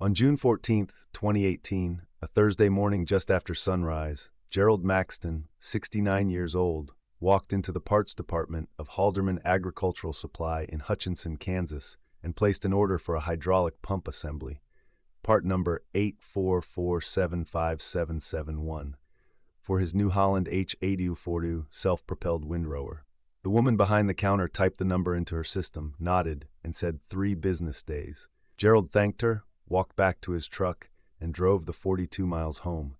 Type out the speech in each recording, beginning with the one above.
On June 14th, 2018, a Thursday morning just after sunrise, Gerald Maxton, 69 years old, walked into the parts department of Halderman Agricultural Supply in Hutchinson, Kansas, and placed an order for a hydraulic pump assembly, part number 844757771, for his New Holland H8040 self-propelled windrower. The woman behind the counter typed the number into her system, nodded, and said 3 business days. Gerald thanked her, walked back to his truck, and drove the 42 miles home.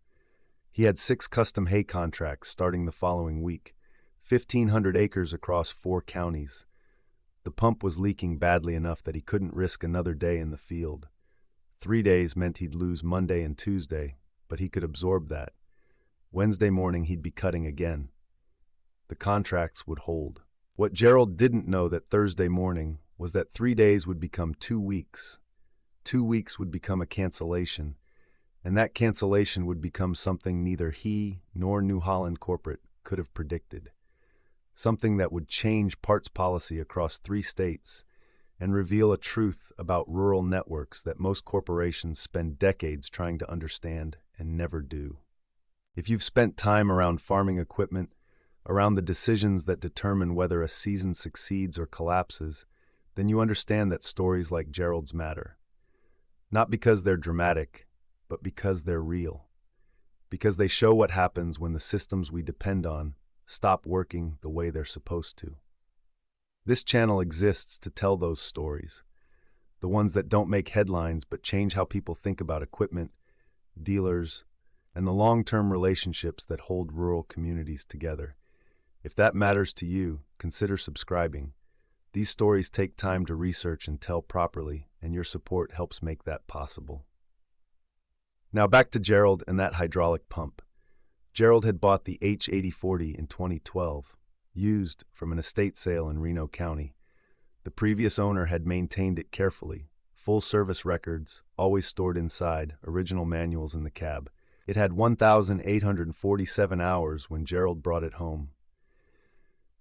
He had 6 custom hay contracts starting the following week, 1,500 acres across 4 counties. The pump was leaking badly enough that he couldn't risk another day in the field. 3 days meant he'd lose Monday and Tuesday, but he could absorb that. Wednesday morning he'd be cutting again. The contracts would hold. What Gerald didn't know that Thursday morning was that 3 days would become 2 weeks. 2 weeks would become a cancellation, and that cancellation would become something neither he nor New Holland Corporate could have predicted. Something that would change parts policy across 3 states and reveal a truth about rural networks that most corporations spend decades trying to understand and never do. If you've spent time around farming equipment, around the decisions that determine whether a season succeeds or collapses, then you understand that stories like Gerald's matter. Not because they're dramatic, but because they're real. Because they show what happens when the systems we depend on stop working the way they're supposed to. This channel exists to tell those stories, the ones that don't make headlines but change how people think about equipment, dealers, and the long-term relationships that hold rural communities together. If that matters to you, consider subscribing. These stories take time to research and tell properly, and your support helps make that possible. Now back to Gerald and that hydraulic pump. Gerald had bought the H8040 in 2012, used from an estate sale in Reno County. The previous owner had maintained it carefully, full service records, always stored inside, original manuals in the cab. It had 1,847 hours when Gerald brought it home.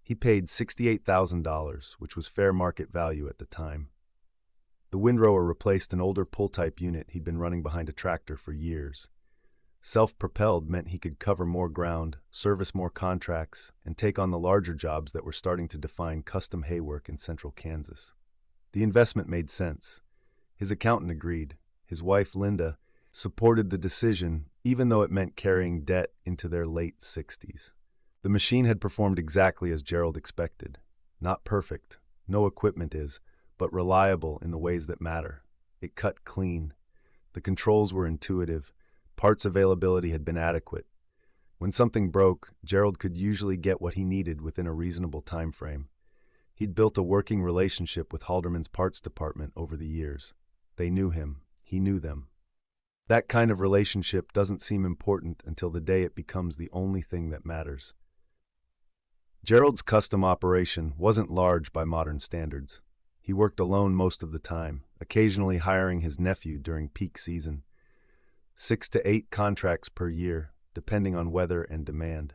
He paid $68,000, which was fair market value at the time. The windrower replaced an older pull-type unit he'd been running behind a tractor for years. Self-propelled meant he could cover more ground, service more contracts, and take on the larger jobs that were starting to define custom hay work in central Kansas. The investment made sense. His accountant agreed. His wife, Linda, supported the decision, even though it meant carrying debt into their late 60s. The machine had performed exactly as Gerald expected. Not perfect, no equipment is, but reliable in the ways that matter. It cut clean. The controls were intuitive. Parts availability had been adequate. When something broke, Gerald could usually get what he needed within a reasonable time frame. He'd built a working relationship with Halderman's parts department over the years. They knew him. He knew them. That kind of relationship doesn't seem important until the day it becomes the only thing that matters. Gerald's custom operation wasn't large by modern standards. He worked alone most of the time, occasionally hiring his nephew during peak season. 6 to 8 contracts per year, depending on weather and demand.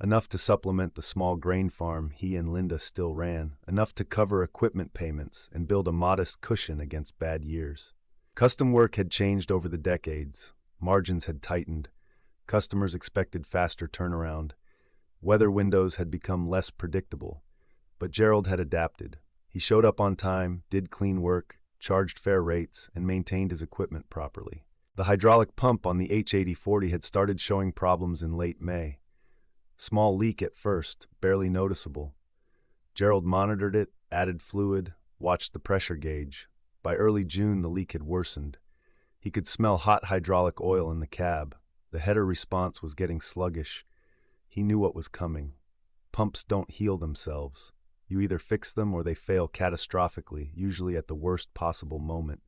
Enough to supplement the small grain farm he and Linda still ran, enough to cover equipment payments and build a modest cushion against bad years. Custom work had changed over the decades. Margins had tightened. Customers expected faster turnaround. Weather windows had become less predictable. But Gerald had adapted. He showed up on time, did clean work, charged fair rates, and maintained his equipment properly. The hydraulic pump on the H8040 had started showing problems in late May. Small leak at first, barely noticeable. Gerald monitored it, added fluid, watched the pressure gauge. By early June, the leak had worsened. He could smell hot hydraulic oil in the cab. The header response was getting sluggish. He knew what was coming. Pumps don't heal themselves. You either fix them or they fail catastrophically, usually at the worst possible moment.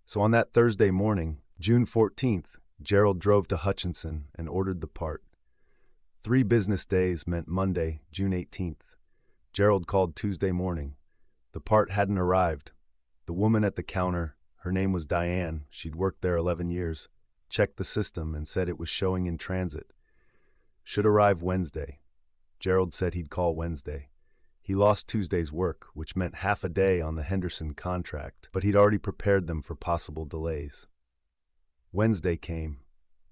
So on that Thursday morning, June 14th, Gerald drove to Hutchinson and ordered the part. 3 business days meant Monday, June 18th. Gerald called Tuesday morning. The part hadn't arrived. The woman at the counter, her name was Diane, she'd worked there 11 years, checked the system and said it was showing in transit. Should arrive Wednesday. Gerald said he'd call Wednesday. He lost Tuesday's work, which meant half a day on the Henderson contract, but he'd already prepared them for possible delays. Wednesday came.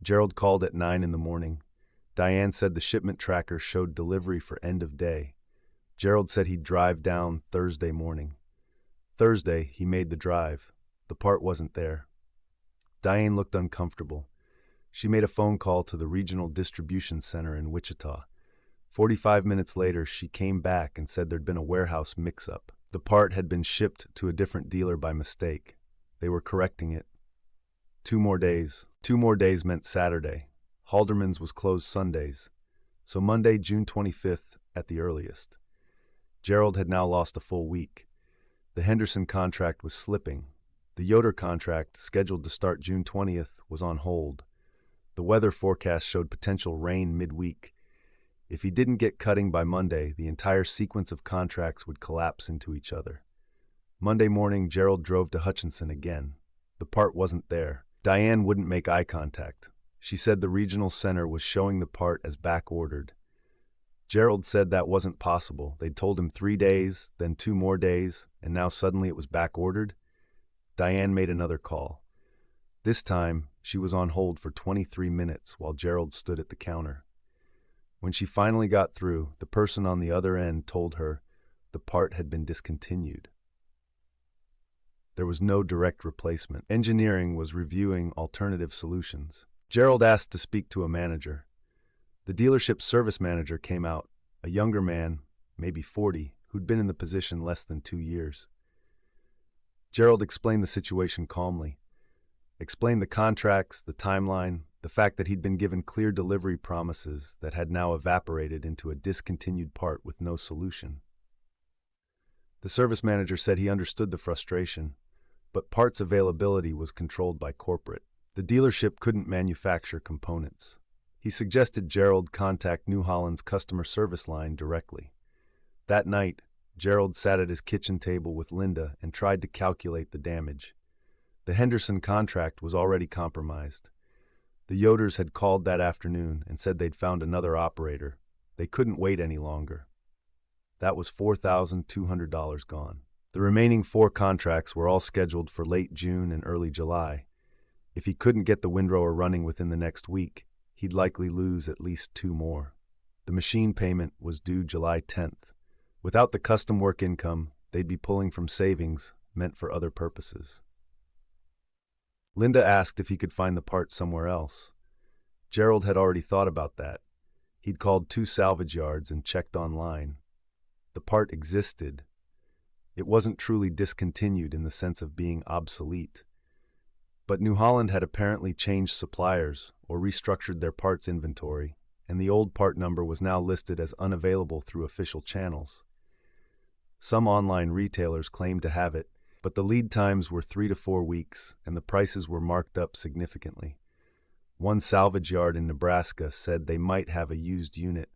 Gerald called at 9 in the morning. Diane said the shipment tracker showed delivery for end of day. Gerald said he'd drive down Thursday morning. Thursday, he made the drive. The part wasn't there. Diane looked uncomfortable. She made a phone call to the regional distribution center in Wichita. 45 minutes later, she came back and said there'd been a warehouse mix-up. The part had been shipped to a different dealer by mistake. They were correcting it. 2 more days. 2 more days meant Saturday. Halderman's was closed Sundays, so Monday, June 25th at the earliest. Gerald had now lost a full week. The Henderson contract was slipping. The Yoder contract, scheduled to start June 20th, was on hold. The weather forecast showed potential rain midweek. If he didn't get cutting by Monday, the entire sequence of contracts would collapse into each other. Monday morning, Gerald drove to Hutchinson again. The part wasn't there. Diane wouldn't make eye contact. She said the regional center was showing the part as back-ordered. Gerald said that wasn't possible. They'd told him 3 days, then 2 more days, and now suddenly it was back-ordered. Diane made another call. This time, she was on hold for 23 minutes while Gerald stood at the counter. When she finally got through, the person on the other end told her the part had been discontinued. There was no direct replacement. Engineering was reviewing alternative solutions. Gerald asked to speak to a manager. The dealership's service manager came out, a younger man, maybe 40, who'd been in the position less than 2 years. Gerald explained the situation calmly. Explained the contracts, the timeline, the fact that he'd been given clear delivery promises that had now evaporated into a discontinued part with no solution. The service manager said he understood the frustration, but parts availability was controlled by corporate. The dealership couldn't manufacture components. He suggested Gerald contact New Holland's customer service line directly. That night, Gerald sat at his kitchen table with Linda and tried to calculate the damage. The Henderson contract was already compromised. The Yoders had called that afternoon and said they'd found another operator. They couldn't wait any longer. That was $4,200 gone. The remaining 4 contracts were all scheduled for late June and early July. If he couldn't get the windrower running within the next week, he'd likely lose at least 2 more. The machine payment was due July 10th. Without the custom work income, they'd be pulling from savings meant for other purposes. Linda asked if he could find the part somewhere else. Gerald had already thought about that. He'd called 2 salvage yards and checked online. The part existed. It wasn't truly discontinued in the sense of being obsolete. But New Holland had apparently changed suppliers or restructured their parts inventory, and the old part number was now listed as unavailable through official channels. Some online retailers claimed to have it, but the lead times were 3 to 4 weeks, and the prices were marked up significantly. One salvage yard in Nebraska said they might have a used unit,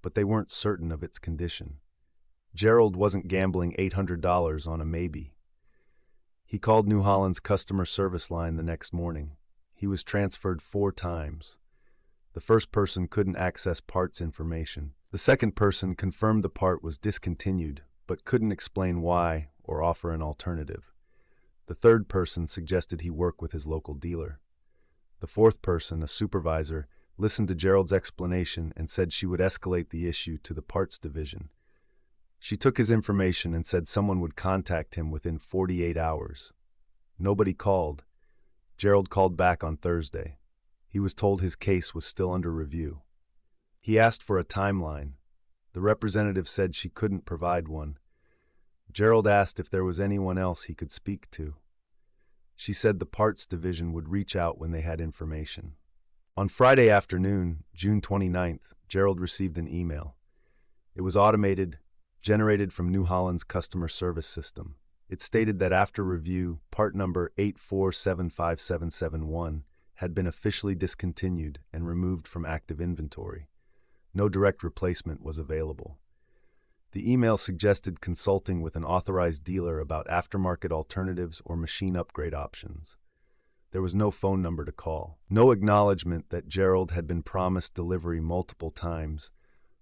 but they weren't certain of its condition. Gerald wasn't gambling $800 on a maybe. He called New Holland's customer service line the next morning. He was transferred 4 times. The first person couldn't access parts information. The second person confirmed the part was discontinued, but couldn't explain why or offer an alternative. The third person suggested he work with his local dealer. The fourth person, a supervisor, listened to Gerald's explanation and said she would escalate the issue to the parts division. She took his information and said someone would contact him within 48 hours. Nobody called. Gerald called back on Thursday. He was told his case was still under review. He asked for a timeline. The representative said she couldn't provide one. Gerald asked if there was anyone else he could speak to. She said the parts division would reach out when they had information. On Friday afternoon, June 29th, Gerald received an email. It was automated, generated from New Holland's customer service system. It stated that after review, part number 8475771 had been officially discontinued and removed from active inventory. No direct replacement was available. The email suggested consulting with an authorized dealer about aftermarket alternatives or machine upgrade options. There was no phone number to call, no acknowledgement that Gerald had been promised delivery multiple times,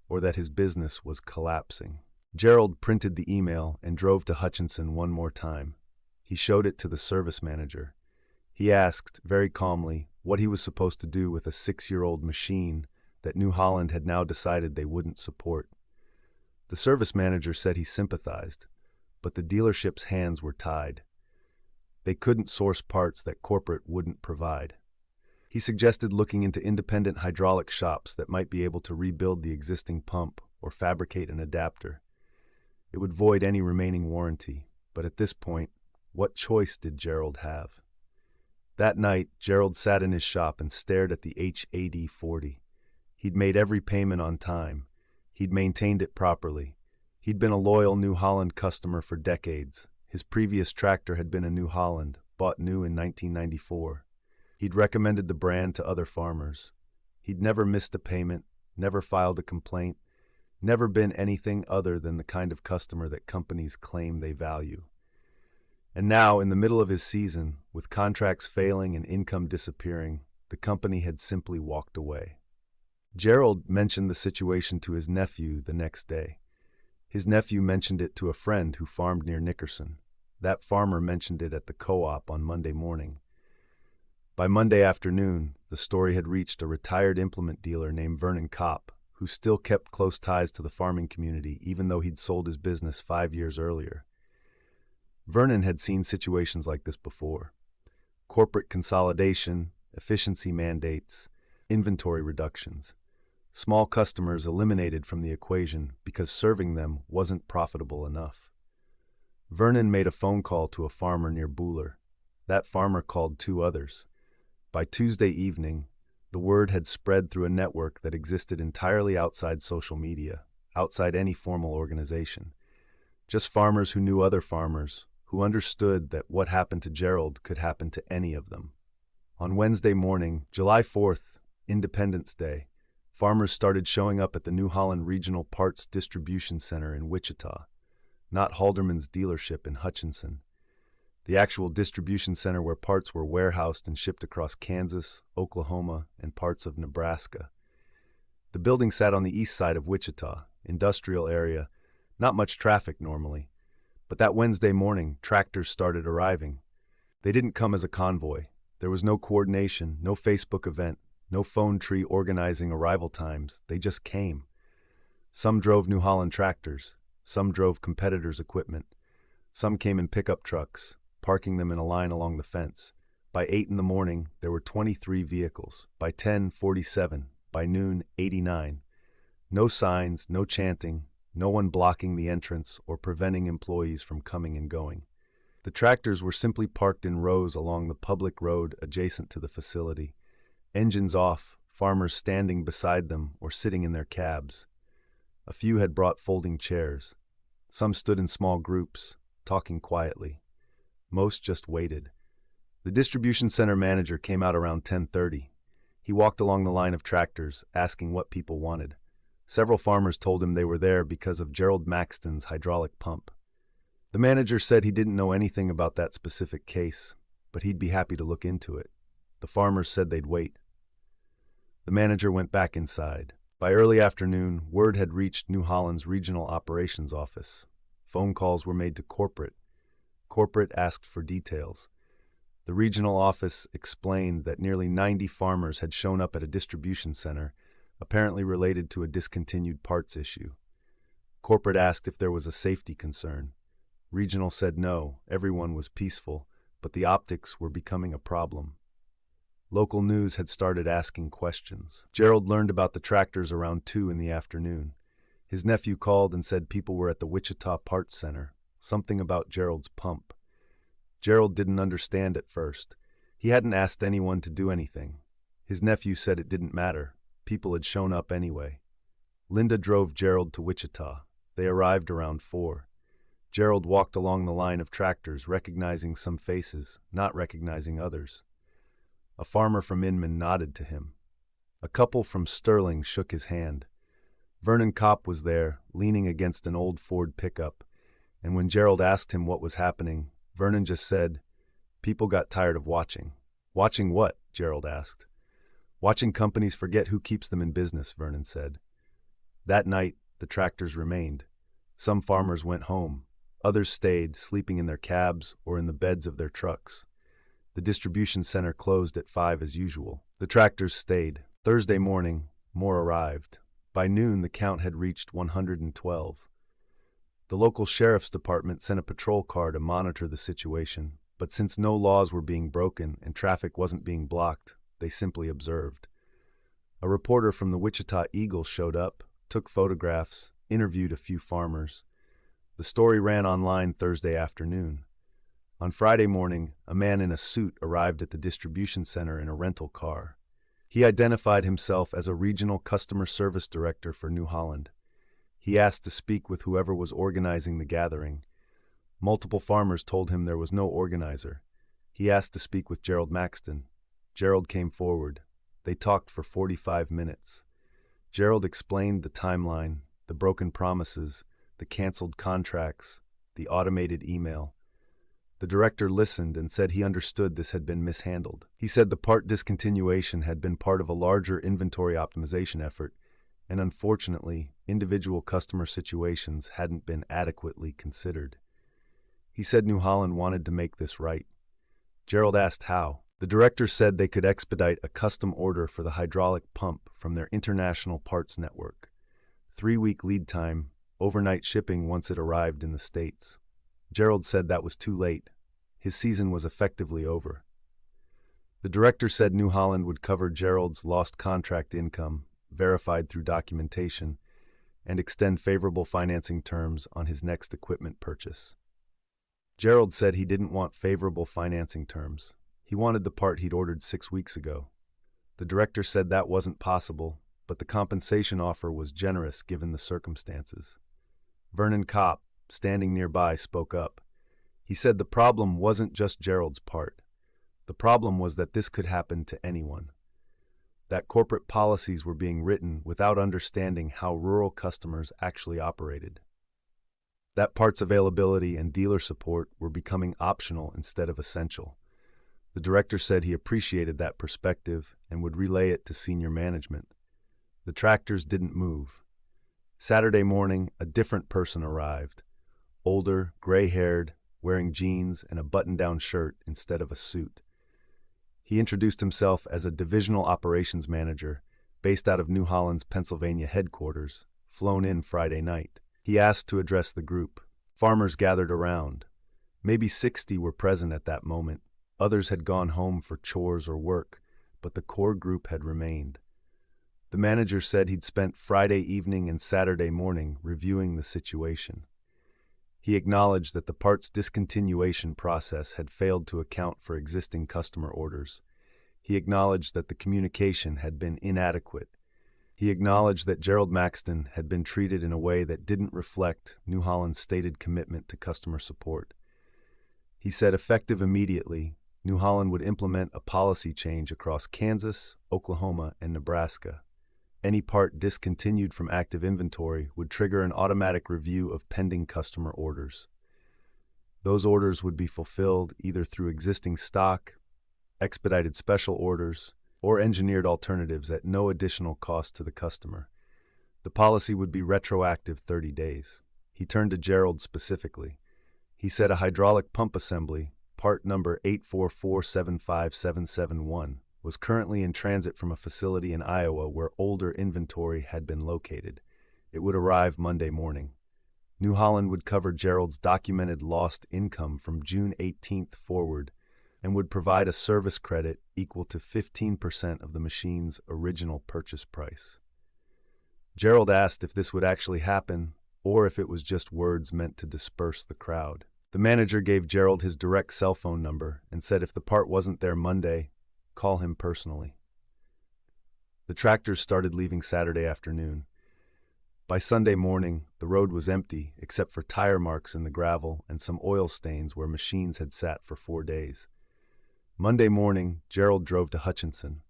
or that his business was collapsing. Gerald printed the email and drove to Hutchinson one more time. He showed it to the service manager. He asked, very calmly, what he was supposed to do with a 6-year-old machine that New Holland had now decided they wouldn't support. The service manager said he sympathized, but the dealership's hands were tied. They couldn't source parts that corporate wouldn't provide. He suggested looking into independent hydraulic shops that might be able to rebuild the existing pump or fabricate an adapter. It would void any remaining warranty, but at this point, what choice did Gerald have? That night, Gerald sat in his shop and stared at the HAD-40. He'd made every payment on time. He'd maintained it properly. He'd been a loyal New Holland customer for decades. His previous tractor had been a New Holland, bought new in 1994. He'd recommended the brand to other farmers. He'd never missed a payment, never filed a complaint, never been anything other than the kind of customer that companies claim they value. And now, in the middle of his season, with contracts failing and income disappearing, the company had simply walked away. Gerald mentioned the situation to his nephew the next day. His nephew mentioned it to a friend who farmed near Nickerson. That farmer mentioned it at the co-op on Monday morning. By Monday afternoon, the story had reached a retired implement dealer named Vernon Kopp, who still kept close ties to the farming community even though he'd sold his business 5 years earlier. Vernon had seen situations like this before. Corporate consolidation, efficiency mandates, inventory reductions. Small customers eliminated from the equation because serving them wasn't profitable enough. Vernon made a phone call to a farmer near Buhler. That farmer called 2 others. By Tuesday evening, the word had spread through a network that existed entirely outside social media, outside any formal organization. Just farmers who knew other farmers, who understood that what happened to Gerald could happen to any of them. On Wednesday morning, July 4th, Independence Day, farmers started showing up at the New Holland Regional Parts Distribution Center in Wichita, not Halderman's dealership in Hutchinson. The actual distribution center where parts were warehoused and shipped across Kansas, Oklahoma, and parts of Nebraska. The building sat on the east side of Wichita, industrial area, not much traffic normally. But that Wednesday morning, tractors started arriving. They didn't come as a convoy. There was no coordination, no Facebook event, no phone tree organizing arrival times. They just came. Some drove New Holland tractors. Some drove competitors' equipment. Some came in pickup trucks, parking them in a line along the fence. By 8 in the morning, there were 23 vehicles. By 10, 47. By noon, 89. No signs, no chanting, no one blocking the entrance or preventing employees from coming and going. The tractors were simply parked in rows along the public road adjacent to the facility. Engines off, farmers standing beside them or sitting in their cabs. A few had brought folding chairs. Some stood in small groups, talking quietly. Most just waited. The distribution center manager came out around 10:30. He walked along the line of tractors, asking what people wanted. Several farmers told him they were there because of Gerald Maxton's hydraulic pump. The manager said he didn't know anything about that specific case, but he'd be happy to look into it. The farmers said they'd wait. The manager went back inside. By early afternoon, word had reached New Holland's regional operations office. Phone calls were made to corporate. Corporate asked for details. The regional office explained that nearly 90 farmers had shown up at a distribution center, apparently related to a discontinued parts issue. Corporate asked if there was a safety concern. Regional said no, everyone was peaceful, but the optics were becoming a problem. Local news had started asking questions. Gerald learned about the tractors around 2 in the afternoon. His nephew called and said people were at the Wichita Parts Center, something about Gerald's pump. Gerald didn't understand at first. He hadn't asked anyone to do anything. His nephew said it didn't matter. People had shown up anyway. Linda drove Gerald to Wichita. They arrived around 4. Gerald walked along the line of tractors, recognizing some faces, not recognizing others. A farmer from Inman nodded to him. A couple from Sterling shook his hand. Vernon Kopp was there, leaning against an old Ford pickup, and when Gerald asked him what was happening, Vernon just said, "People got tired of watching." "Watching what?" Gerald asked. "Watching companies forget who keeps them in business," Vernon said. That night, the tractors remained. Some farmers went home. Others stayed, sleeping in their cabs or in the beds of their trucks. The distribution center closed at 5 as usual. The tractors stayed. Thursday morning, more arrived. By noon, the count had reached 112. The local sheriff's department sent a patrol car to monitor the situation, but since no laws were being broken and traffic wasn't being blocked, they simply observed. A reporter from the Wichita Eagle showed up, took photographs, interviewed a few farmers. The story ran online Thursday afternoon. On Friday morning, a man in a suit arrived at the distribution center in a rental car. He identified himself as a regional customer service director for New Holland. He asked to speak with whoever was organizing the gathering. Multiple farmers told him there was no organizer. He asked to speak with Gerald Maxton. Gerald came forward. They talked for 45 minutes. Gerald explained the timeline, the broken promises, the canceled contracts, the automated email. The director listened and said he understood this had been mishandled. He said the part discontinuation had been part of a larger inventory optimization effort, and unfortunately, individual customer situations hadn't been adequately considered. He said New Holland wanted to make this right. Gerald asked how. The director said they could expedite a custom order for the hydraulic pump from their international parts network. 3-week lead time, overnight shipping once it arrived in the States. Gerald said that was too late. His season was effectively over. The director said New Holland would cover Gerald's lost contract income, verified through documentation, and extend favorable financing terms on his next equipment purchase. Gerald said he didn't want favorable financing terms. He wanted the part he'd ordered 6 weeks ago. The director said that wasn't possible, but the compensation offer was generous given the circumstances. Vernon Kopp, standing nearby, spoke up. He said the problem wasn't just Gerald's part. The problem was that this could happen to anyone. That corporate policies were being written without understanding how rural customers actually operated. That parts availability and dealer support were becoming optional instead of essential. The director said he appreciated that perspective and would relay it to senior management. The tractors didn't move. Saturday morning, a different person arrived. Older, gray-haired, wearing jeans and a button-down shirt instead of a suit. He introduced himself as a divisional operations manager based out of New Holland's Pennsylvania headquarters, flown in Friday night. He asked to address the group. Farmers gathered around. Maybe 60 were present at that moment. Others had gone home for chores or work, but the core group had remained. The manager said he'd spent Friday evening and Saturday morning reviewing the situation. He acknowledged that the parts discontinuation process had failed to account for existing customer orders. He acknowledged that the communication had been inadequate. He acknowledged that Gerald Maxton had been treated in a way that didn't reflect New Holland's stated commitment to customer support. He said effective immediately, New Holland would implement a policy change across Kansas, Oklahoma, and Nebraska. Any part discontinued from active inventory would trigger an automatic review of pending customer orders. Those orders would be fulfilled either through existing stock, expedited special orders, or engineered alternatives at no additional cost to the customer. The policy would be retroactive 30 days. He turned to Gerald specifically. He said a hydraulic pump assembly, part number 844-75771, was currently in transit from a facility in Iowa where older inventory had been located. It would arrive Monday morning. New Holland would cover Gerald's documented lost income from June 18th forward and would provide a service credit equal to 15% of the machine's original purchase price. Gerald asked if this would actually happen or if it was just words meant to disperse the crowd. The manager gave Gerald his direct cell phone number and said if the part wasn't there Monday, call him personally. The tractors started leaving Saturday afternoon. By Sunday morning, the road was empty except for tire marks in the gravel and some oil stains where machines had sat for 4 days. Monday morning, Gerald drove to Hutchinson.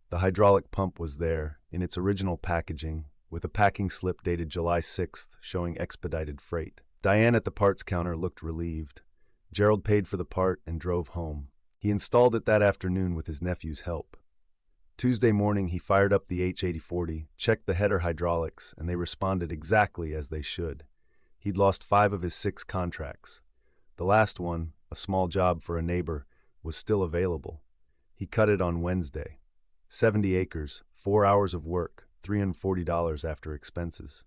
The hydraulic pump was there, in its original packaging, with a packing slip dated July 6th showing expedited freight. Diane at the parts counter looked relieved. Gerald paid for the part and drove home. He installed it that afternoon with his nephew's help. Tuesday morning, he fired up the H8040, checked the header hydraulics, and they responded exactly as they should. He'd lost 5 of his 6 contracts. The last one, a small job for a neighbor, was still available. He cut it on Wednesday. 70 acres, 4 hours of work, $340 after expenses.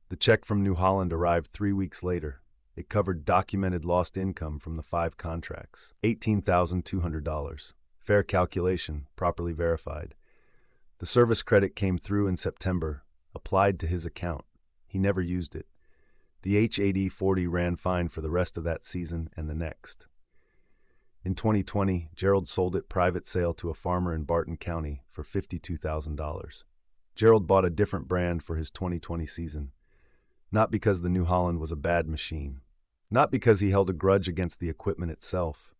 The check from New Holland arrived 3 weeks later. It covered documented lost income from the 5 contracts, $18,200. Fair calculation, properly verified. The service credit came through in September, applied to his account. He never used it. The H8040 ran fine for the rest of that season and the next. In 2020, Gerald sold it private sale to a farmer in Barton County for $52,000. Gerald bought a different brand for his 2020 season. Not because the New Holland was a bad machine. Not because he held a grudge against the equipment itself.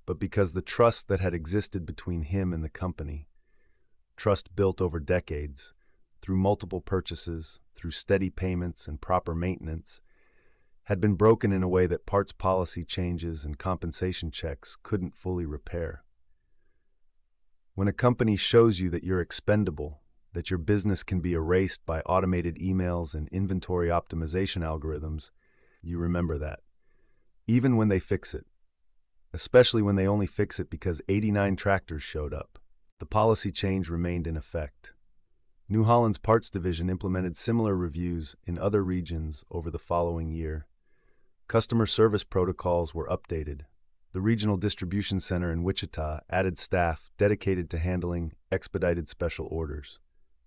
But because the trust that had existed between him and the company, trust built over decades, through multiple purchases, through steady payments and proper maintenance, had been broken in a way that parts policy changes and compensation checks couldn't fully repair. When a company shows you that you're expendable, that your business can be erased by automated emails and inventory optimization algorithms, you remember that. Even when they fix it. Especially when they only fix it because 89 tractors showed up. The policy change remained in effect. New Holland's parts division implemented similar reviews in other regions over the following year. Customer service protocols were updated. The regional distribution center in Wichita added staff dedicated to handling expedited special orders.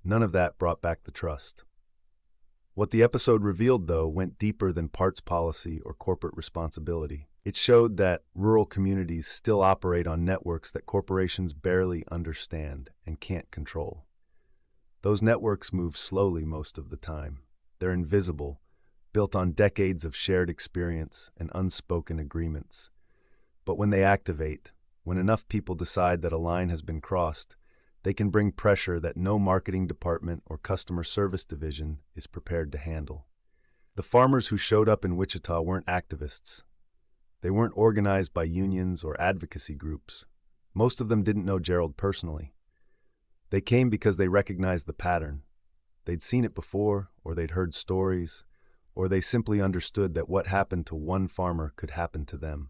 None of that brought back the trust. What the episode revealed, though, went deeper than parts policy or corporate responsibility. It showed that rural communities still operate on networks that corporations barely understand and can't control. Those networks move slowly most of the time. They're invisible, built on decades of shared experience and unspoken agreements. But when they activate, when enough people decide that a line has been crossed, they can bring pressure that no marketing department or customer service division is prepared to handle. The farmers who showed up in Wichita weren't activists. They weren't organized by unions or advocacy groups. Most of them didn't know Gerald personally. They came because they recognized the pattern. They'd seen it before, or they'd heard stories, or they simply understood that what happened to one farmer could happen to them.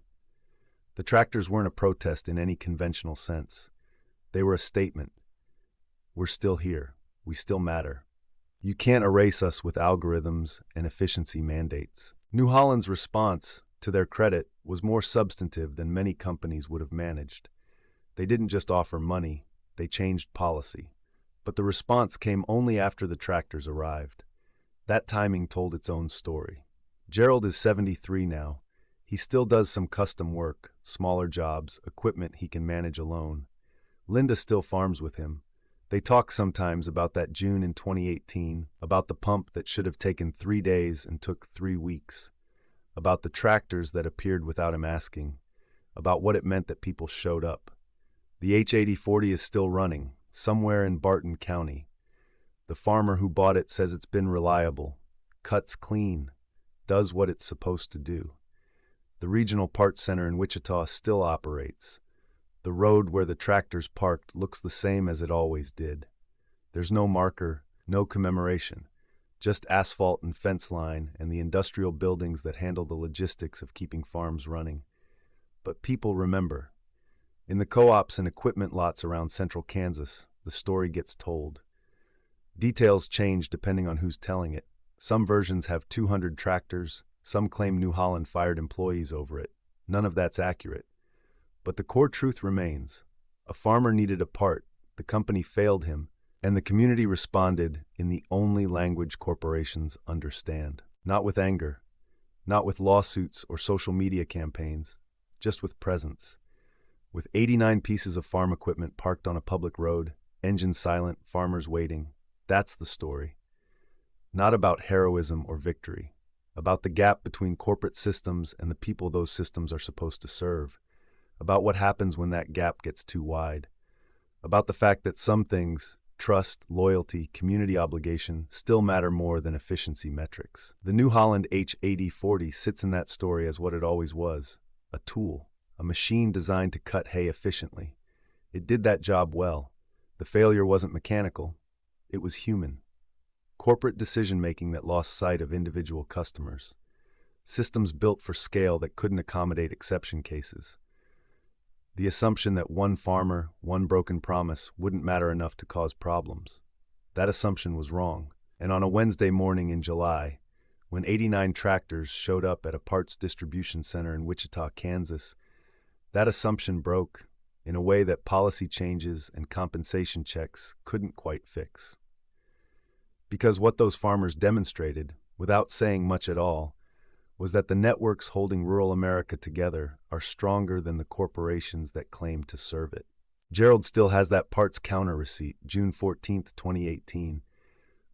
The tractors weren't a protest in any conventional sense. They were a statement. We're still here. We still matter. You can't erase us with algorithms and efficiency mandates. New Holland's response, to their credit, was more substantive than many companies would have managed. They didn't just offer money, they changed policy. But the response came only after the tractors arrived. That timing told its own story. Gerald is 73 now. He still does some custom work, smaller jobs, equipment he can manage alone. Linda still farms with him. They talk sometimes about that June in 2018, about the pump that should have taken 3 days and took 3 weeks, about the tractors that appeared without him asking, about what it meant that people showed up. The H8040 is still running, somewhere in Barton County. The farmer who bought it says it's been reliable, cuts clean, does what it's supposed to do. The regional parts center in Wichita still operates. The road where the tractors parked looks the same as it always did. There's no marker, no commemoration, just asphalt and fence line and the industrial buildings that handle the logistics of keeping farms running. But people remember. In the co-ops and equipment lots around central Kansas, the story gets told. Details change depending on who's telling it. Some versions have 200 tractors, some claim New Holland fired employees over it. None of that's accurate. But the core truth remains. A farmer needed a part, the company failed him, and the community responded in the only language corporations understand. Not with anger, not with lawsuits or social media campaigns, just with presence. With 89 pieces of farm equipment parked on a public road, engines silent, farmers waiting, that's the story. Not about heroism or victory, about the gap between corporate systems and the people those systems are supposed to serve, about what happens when that gap gets too wide, about the fact that some things, trust, loyalty, community obligation, still matter more than efficiency metrics. The New Holland H8040 sits in that story as what it always was, a tool, a machine designed to cut hay efficiently. It did that job well. The failure wasn't mechanical, it was human. corporate decision-making that lost sight of individual customers, systems built for scale that couldn't accommodate exception cases, the assumption that one farmer, one broken promise wouldn't matter enough to cause problems. That assumption was wrong, and on a Wednesday morning in July, when 89 tractors showed up at a parts distribution center in Wichita, Kansas, that assumption broke in a way that policy changes and compensation checks couldn't quite fix. Because what those farmers demonstrated, without saying much at all, was that the networks holding rural America together are stronger than the corporations that claim to serve it. Gerald still has that parts counter receipt, June 14, 2018.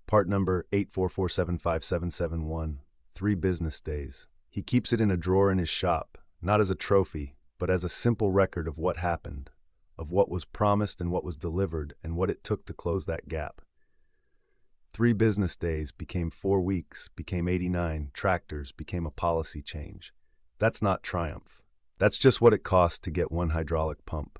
Part number 844757771, 3 business days. He keeps it in a drawer in his shop, not as a trophy, but as a simple record of what happened, of what was promised and what was delivered and what it took to close that gap. 3 business days became 4 weeks, became 89 tractors, became a policy change. That's not triumph. That's just what it costs to get one hydraulic pump.